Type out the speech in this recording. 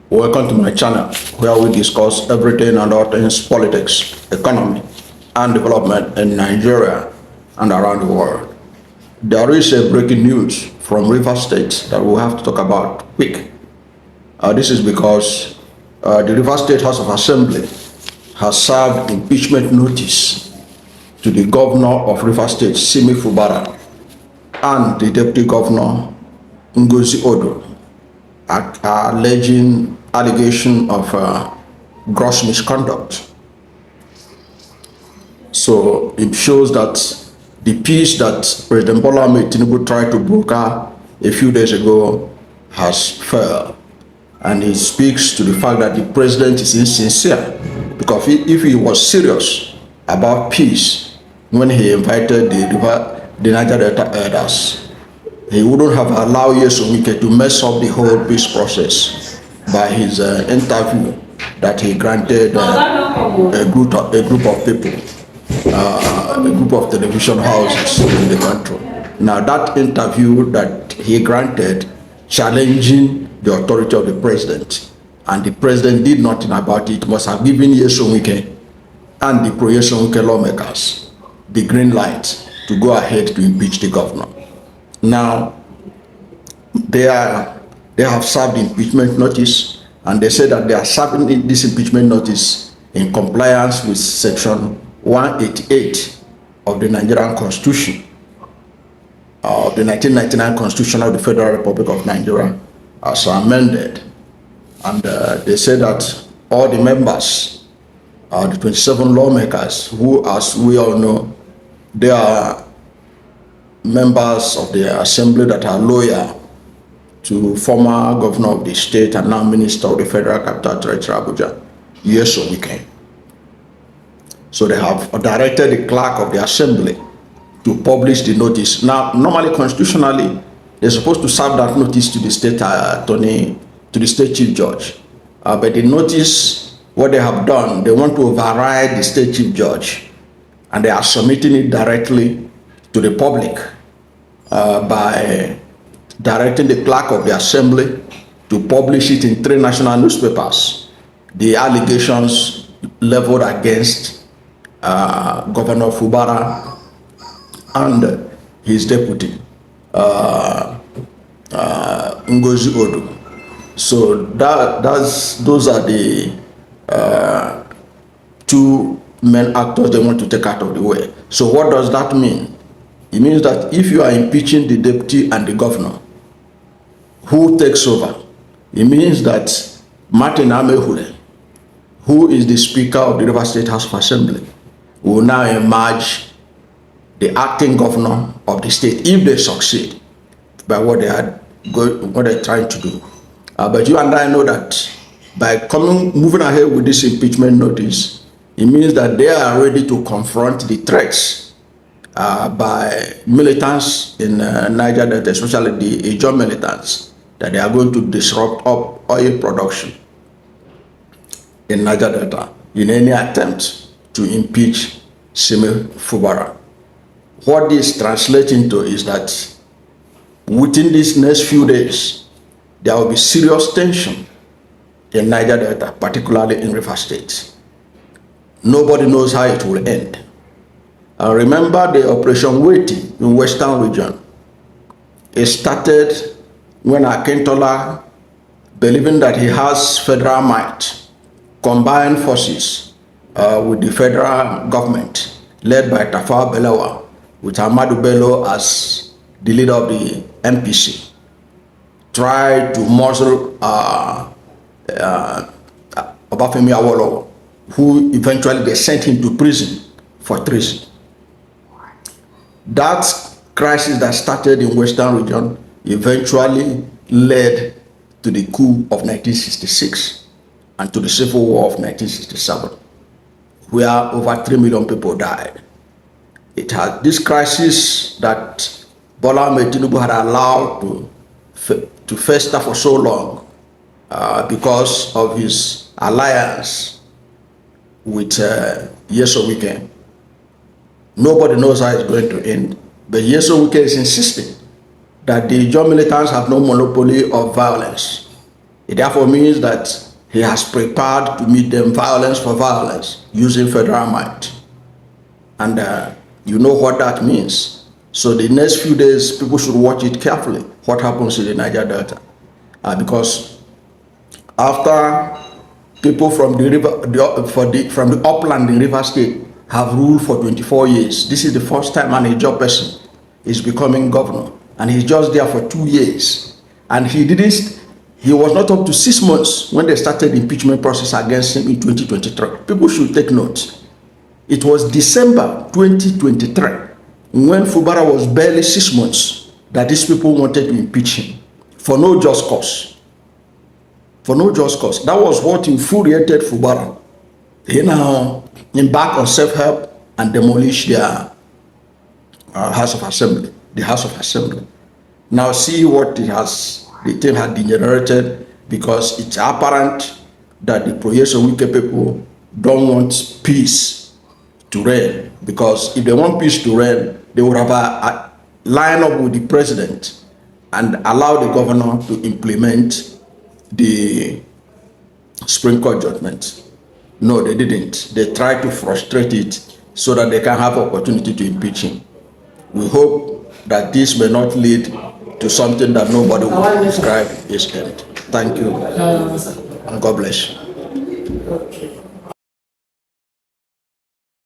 Welcome to my channel where we discuss everything and all things politics, economy, and development in Nigeria and around the world. There is a breaking news from River State that we'll have to talk about quick. This is because the River State House of Assembly has served impeachment notice to the governor of River State, Simi Fubara, and the deputy governor, Ngozi Odu, alleging allegation of gross misconduct. So it shows that the peace that President Bola Ahmed Tinubu tried to broker a few days ago has failed. And it speaks to the fact that the president is insincere, because if he was serious about peace when he invited the Niger Delta elders, he wouldn't have allowed Nyesom to mess up the whole peace process by his interview that he granted a group of people, a group of television houses in the country. Now that interview that he granted challenging the authority of the president, and the president did nothing about it, must have given Nyesom and the pro-Nyesom lawmakers the green light to go ahead to impeach the governor. Now, they have served impeachment notice, and they say that they are serving this impeachment notice in compliance with Section 188 of the Nigerian Constitution, of the 1999 Constitution of the Federal Republic of Nigeria, as amended. And they say that all the members, the 27 lawmakers, who, as we all know, they are members of the assembly that are loyal to former governor of the state and now minister of the Federal Capital Territory, Abuja, Nyesom. So they have directed the clerk of the assembly to publish the notice. Now, normally, constitutionally, they're supposed to serve that notice to the state attorney, to the state chief judge. But the notice, what they have done, they want to override the state chief judge, and they are submitting it directly to the public by directing the clerk of the assembly to publish it in 3 national newspapers, the allegations leveled against Governor Fubara and his deputy, Ngozi Odu. So those are the 2 main actors they want to take out of the way. So what does that mean? It means that if you are impeaching the deputy and the governor, who takes over? It means that Martin Amehure, who is the Speaker of the River State House of Assembly, will now emerge the acting governor of the state if they succeed by what they're trying to do. But you and I know that by moving ahead with this impeachment notice, it means that they are ready to confront the threats by militants in Niger Delta, especially the Ijaw Militants, that they are going to disrupt oil production in Niger Delta in any attempt to impeach Simi Fubara. What this translates into is that within these next few days, there will be serious tension in Niger Delta, particularly in River State. Nobody knows how it will end. Remember the Operation Waiting in Western region. It started when Akintola, believing that he has federal might, combined forces with the federal government led by Tafawa Balewa, with Ahmadu Bello as the leader of the MPC, tried to muzzle Obafemi Awolowo, who eventually they sent him to prison for treason. That crisis that started in Western region eventually led to the coup of 1966 and to the civil war of 1967, where over 3 million people died. It had this crisis that Bola Ahmed Tinubu had allowed to fester for so long because of his alliance with Nyesom. Nobody knows how it's going to end, but Nyesom is insisting that the Ijaw militants have no monopoly of violence. It therefore means that he has prepared to meet them violence for violence using federal might. And you know what that means. So the next few days, people should watch it carefully, what happens in the Niger Delta. Because after people from the river, from the upland in River State have ruled for 24 years, this is the first time an Ijaw person is becoming governor. And he's just there for 2 years. And he was not up to 6 months when they started the impeachment process against him in 2023. People should take note. It was December 2023, when Fubara was barely 6 months, that these people wanted to impeach him for no just cause. For no just cause. That was what infuriated Fubara. He now embarked on self-help and demolished their House of Assembly, the House of Assembly. Now see what the thing had degenerated, because it's apparent that the Pro-Wike people don't want peace to reign. Because if they want peace to reign, they would have line up with the president and allow the governor to implement the Supreme Court judgment. No, they didn't. They tried to frustrate it so that they can have opportunity to impeach him. We hope that this may not lead to something that nobody will describe as end. Thank you. And God bless you. Okay.